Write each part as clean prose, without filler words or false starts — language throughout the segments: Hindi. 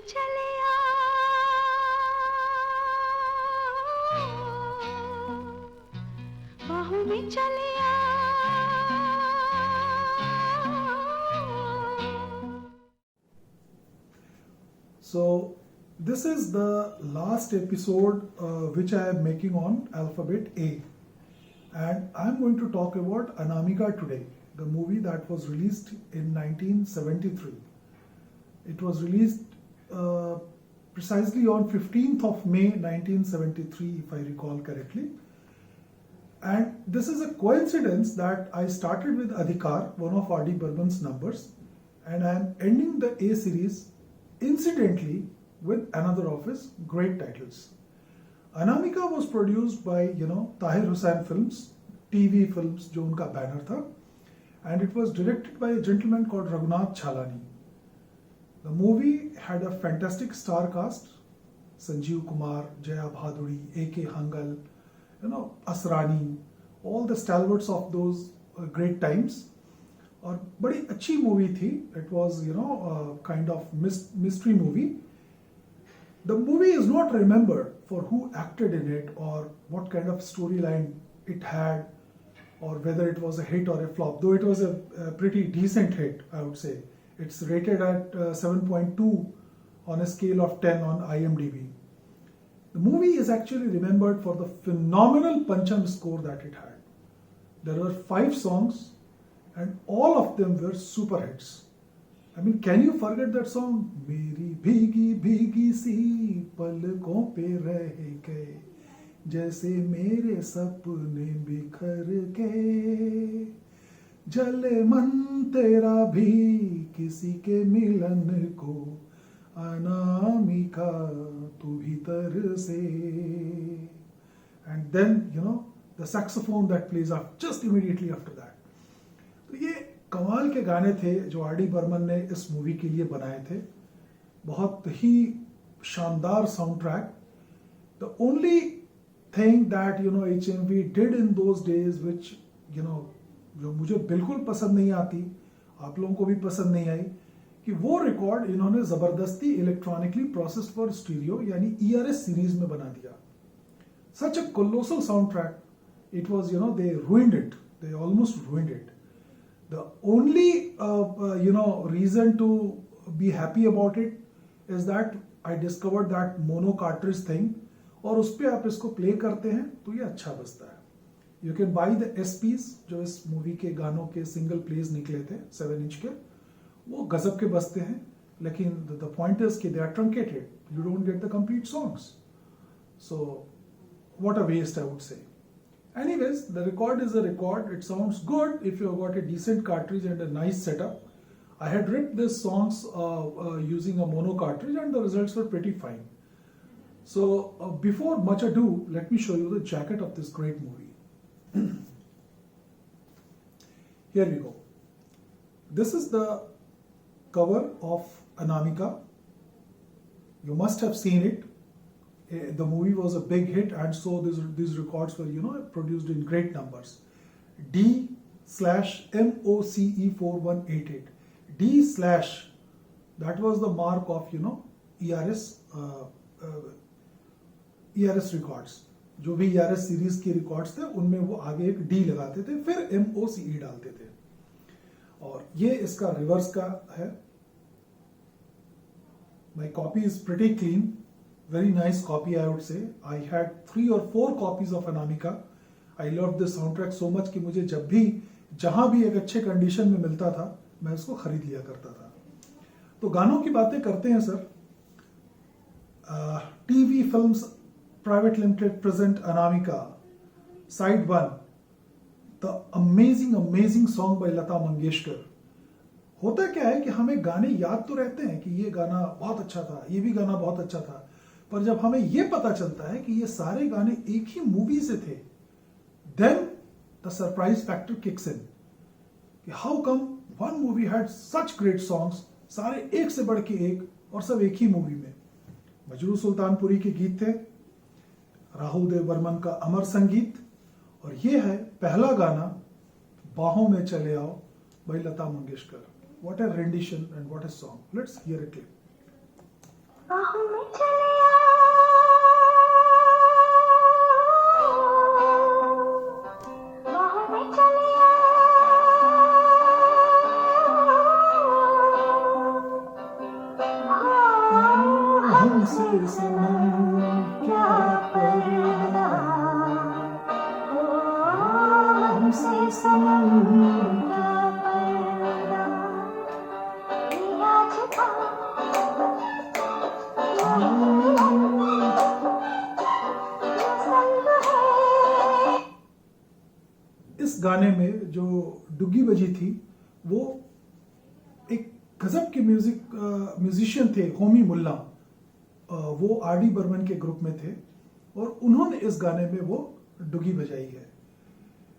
चले आओ, बाहों में चले So this is the last episode which I am making on Alphabet A, and I am going to talk about Anamika today, the movie that was released in 1973. It was released precisely on 15th of May 1973, if I recall correctly. And this is a coincidence that I started with Adhikar, one of R.D. Burman's numbers, and I am ending the A series incidentally with another of his great titles. Anamika was produced by Tahir Hussain Films, TV Films जो उनका बैनर था, and it was directed by a gentleman called Raghunath Chalani. The movie had a fantastic star cast: Sanjeev Kumar, Jaya Bhaduri, A.K. Hangal, Asrani, all the stalwarts of those great times. और बड़ी अच्छी मूवी थी. It was kind of mystery movie. The movie is not remembered for who acted in it or what kind of storyline it had or whether it was a hit or a flop, though it was a pretty decent hit, I would say. It's rated at 7.2 on a scale of 10 on IMDb. The movie is actually remembered for the phenomenal Pancham score that it had. There were 5 songs and all of them were super hits. I mean, can you forget that song? मेरी भीगी भीगी सी पलकों पे रह गए जैसे मेरे सपने बिखर गए जले मन तेरा भी किसी के मिलन को अनामिका तू भीतर से. And then the saxophone that plays up just immediately after that. तो ये कमाल के गाने थे जो आर डी बर्मन ने इस मूवी के लिए बनाए थे. बहुत ही शानदार sound track. The only thing that HMV did in those days which जो मुझे बिल्कुल पसंद नहीं आती, आप लोगों को भी पसंद नहीं आई, कि वो रिकॉर्ड इन्होंने जबरदस्ती इलेक्ट्रॉनिकली प्रोसेस्ड फॉर स्टीरियो यानी ERS सीरीज में बना दिया. Such a colossal sound track. It was they ruined it, they almost ruined it. The only reason to be happy about it is that I discovered that mono cartridge thing, और उस पर आप इसको प्ले करते हैं तो ये अच्छा बजता है. You can buy the SPs जो इस मूवी के गानों के सिंगल प्लेज निकले थे 7 इंच के, वो गजब के बजते हैं, लेकिन the point is कि they are truncated. You don't get the complete songs. So what a waste, I would say. Anyways, the record is a record. It sounds good if you've got a decent cartridge and a nice setup. I had written these songs using a mono cartridge and the results were pretty fine. So before much ado, let me show you the jacket of this great movie. Here we go. This is the cover of Anamika. You must have seen it. The movie was a big hit, and so these records were produced in great numbers. D/MOCE4188. D/, that was the mark of ERS records. जो भी ERS सीरीज के रिकॉर्ड्स थे उनमें वो आगे एक D लगाते थे, फिर MOCE डालते थे. और ये इसका रिवर्स का है. My copy is pretty clean. Very nice copy, I would say. I had 3 or 4 copies of Anamika. I loved this soundtrack so much कि मुझे जब भी जहां भी एक अच्छे कंडीशन में मिलता था मैं उसको खरीद लिया करता था. तो गानों की बातें करते हैं sir. TV Films Private Limited present Anamika. Side 1. The amazing song by Lata Mangeshkar. होता क्या है कि हमें गाने याद तो रहते हैं कि ये गाना बहुत अच्छा था, ये भी गाना बहुत अच्छा था, पर जब हमें ये पता चलता है कि ये सारे गाने एक ही मूवी से थे, then the surprise factor kicks in. कि how come one movie had such great songs, सारे एक से बढ़ के एक और सब एक ही मूवी में. मजरू सुल्तानपुरी के गीत थे, राहुल देव बर्मन का अमर संगीत, और ये है पहला गाना बाहों में चले आओ by Lata Mangeshkar. What a rendition and what a song. Let's hear a clip. बाहों में चले बाहों में चले हमसे सनम क्या पर्दा, हमसे सनम क्या पर्दा, ये आज था इस गाने में जो डुग्गी बजी थी वो एक गजब के म्यूजिशियन थे, होमी मुल्ला। वो आर डी बर्मन के ग्रुप में थे और उन्होंने इस गाने में वो डुगी बजाई है।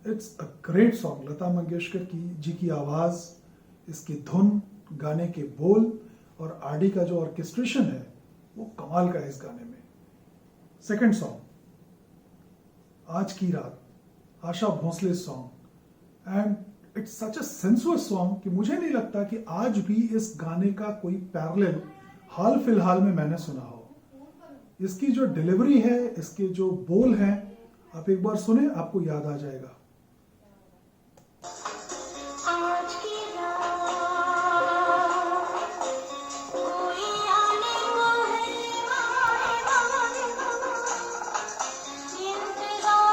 It's a great song. Lata Mangeshkar ji की आवाज, इसकी धुन, गाने के बोल और आर डी का जो ऑर्केस्ट्रेशन है वो कमाल का है इस गाने में। सेकंड सॉन्ग, आज की रात, Asha Bhosle song, and it's such a sensuous song कि मुझे नहीं लगता कि आज भी इस गाने का कोई पैरेलल हाल फिलहाल में मैंने सुना हो। इसकी जो डिलीवरी है, इसके जो बोल हैं, आप एक बार सुने, आपको याद आ जाएगा। आज की रात कोई आने को है, इंतजार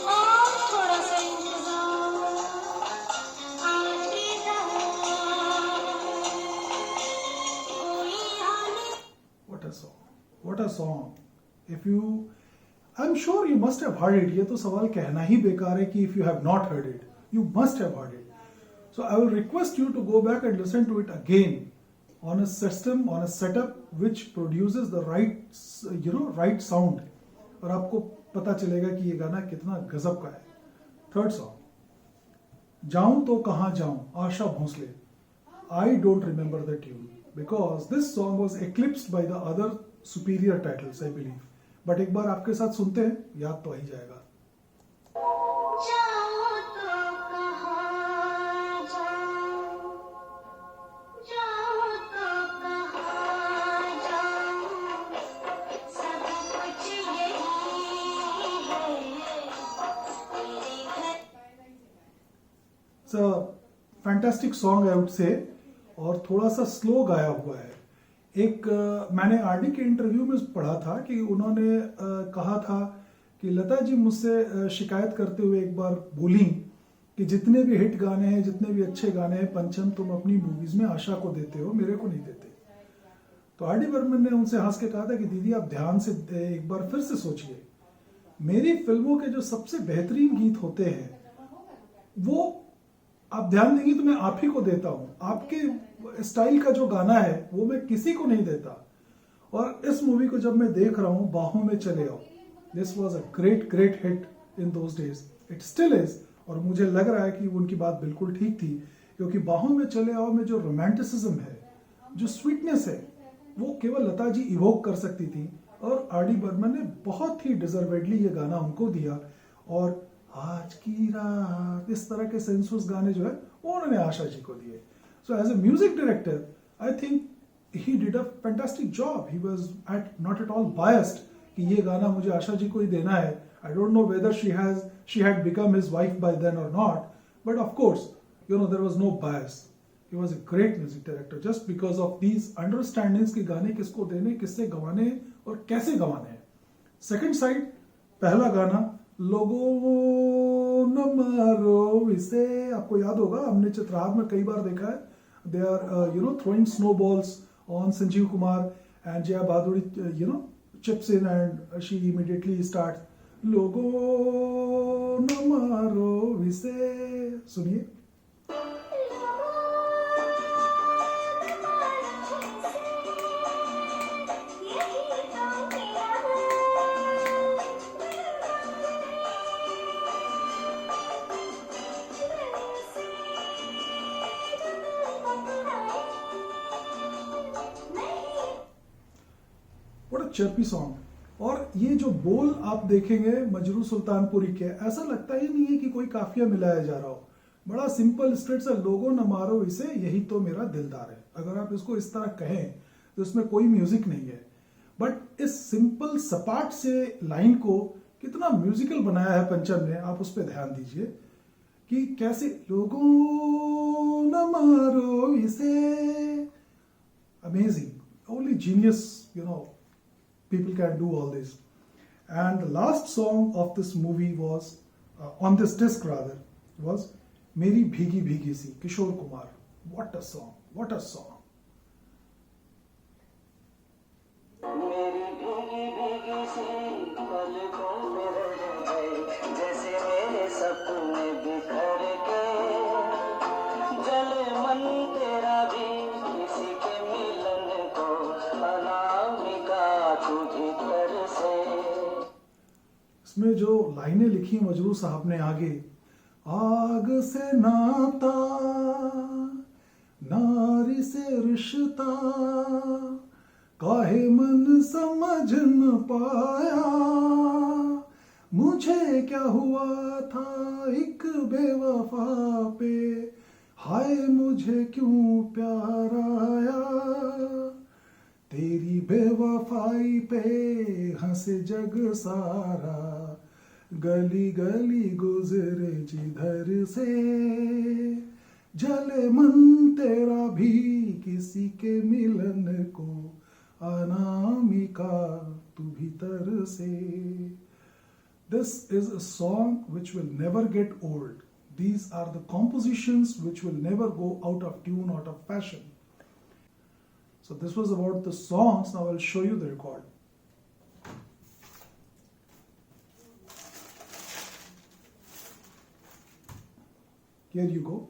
और थोड़ा सा इंतजार। आज की रात कोई आने What a song! What a song! If you, I'm sure you must have heard it. ये तो सवाल कहना ही बेकार है कि if you have not heard it, you must have heard it. So I will request you to go back and listen to it again on a system, on a setup which produces the right, right sound. और आपको पता चलेगा कि ये गाना कितना गजब का है। थर्ड सॉन्ग, जाऊं तो कहां जाऊं, Asha Bhosle. I don't remember the tune because this song was eclipsed by the other superior titles, I believe. But एक बार आपके साथ सुनते हैं, याद तो आ ही जाएगा। जाऊं तो कहां जाऊं, जाऊं तो कहां जाऊं, सब कुछ यही है मेरे घर। It's a fantastic song, I would say, और थोड़ा सा स्लो गाया हुआ है। एक मैंने आरडी के इंटरव्यू में पढ़ा था कि उन्होंने कहा था कि लता जी मुझसे शिकायत करते हुए एक बार बोली कि जितने भी हिट गाने हैं, जितने भी अच्छे गाने हैं, पंचम तुम अपनी मूवीज में आशा को देते हो, मेरे को नहीं देते। तो आर डी बर्मन ने उनसे हंस के कहा था कि दीदी आप ध्यान से एक बार फिर से सोचिए, मेरी फिल्मों के जो सबसे बेहतरीन गीत होते हैं वो आप ध्यान देंगे तो मैं आप ही को देता हूं। आपके स्टाइल का जो गाना है वो मैं किसी को नहीं देता। और इस मूवी को जब मैं देख रहा हूं, बाहों में चले आओ, this was a great great hit in those days, it still is. और मुझे लग रहा है कि उनकी बात बिल्कुल ठीक थी, क्योंकि बाहों में चले आओ में जो रोमांटिसिज्म है, जो स्वीटनेस है, वो केवल लता जी इवोक कर सकती थी। और आर डी बर्मन ने बहुत ही डिजर्वेडली ये गाना उनको दिया। और आज की रात, इस तरह के सेंसुअस गाने जो है वो उन्होंने आशा जी को दिए। So as a music director I think he did a fantastic job. He was not at all biased कि ये गाना मुझे आशा जी को ही देना है। I don't know whether she had become his wife by then or not, but of course there was no bias. He was a great music director just because of these understandings कि गाने किसको देने, किससे गवाने और कैसे गवाने हैं। सेकंड साइड, पहला गाना लोगों न मारो इसे, आपको याद होगा, हमने चित्रहार में कई बार देखा है। They are throwing snowballs on Sanjeev Kumar and Jaya Bhaduri chips in and she immediately starts लोगों न मारो इसे। सुनिए, चर्पी सॉन्ग। और ये जो बोल आप देखेंगे मजरू सुल्तानपुरी के, ऐसा लगता ही नहीं है कि कोई काफिया मिलाया जा रहा हो। बड़ा सिंपल स्ट्रेट सा, लोगों न मारो इसे, यही तो मेरा दिलदार है। अगर आप इसको इस तरह कहें तो इसमें कोई म्यूजिक नहीं है, बट इस सिंपल सपाट से लाइन को कितना म्यूजिकल बनाया है पंचम ने, आप उस पर ध्यान दीजिए कि कैसे लोगों न मारो इसे, amazing, only genius, people can do all this. And the last song of this movie was, on this disc rather, was Meri Bhigi Bhigi Si, Kishore Kumar. What a song, what a song. मेरी भीगी भीगी सी पलकों पे रह गए, जैसे मेरे सपने बिखर के, जले मन तेरा भी किसी के मिलन को, अनामिका तू भीतर से। इसमें जो लाइनें लिखी हैं मजरू साहब ने आगे, आग से नाता नारी से रिश्ता, काहे मन समझ न पाया, मुझे क्या हुआ था एक बेवफा पे, हाय मुझे क्यों प्यार आया, तेरी बेवफाई पे हंसे जग सारा, गली गली गुजरे जिधर से, जले मन तेरा भी किसी के मिलन को, अनामिका तू भीतर से. This is a song which will never get old. These are the compositions which will never go out of tune, out of fashion. So this was about the songs. Now I'll show you the record. Here you go.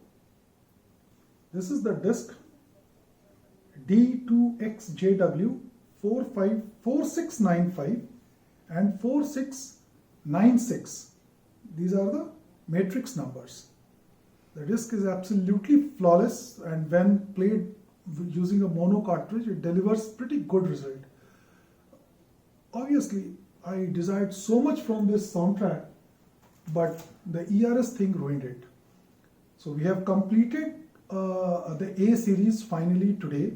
This is the disc D2XJW 4695 and 4696. These are the matrix numbers. The disc is absolutely flawless, and when played using a mono cartridge, it delivers pretty good result. Obviously, I desired so much from this soundtrack, but the ERS thing ruined it. So we have completed the A series finally today,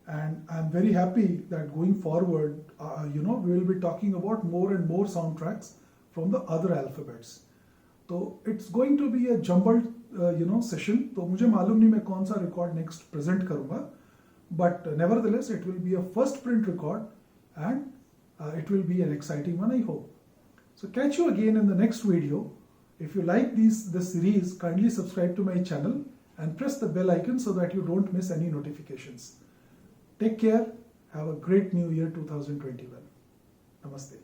and I'm very happy that going forward, we will be talking about more and more soundtracks from the other alphabets. So it's going to be a jumbled session. तो मुझे मालूम नहीं मैं कौन सा record next present करूँगा, but nevertheless it will be a first print record, and it will be an exciting one, I hope. So catch you again in the next video. If you like this series, kindly subscribe to my channel and press the bell icon so that you don't miss any notifications. Take care. Have a great new year 2021. Namaste.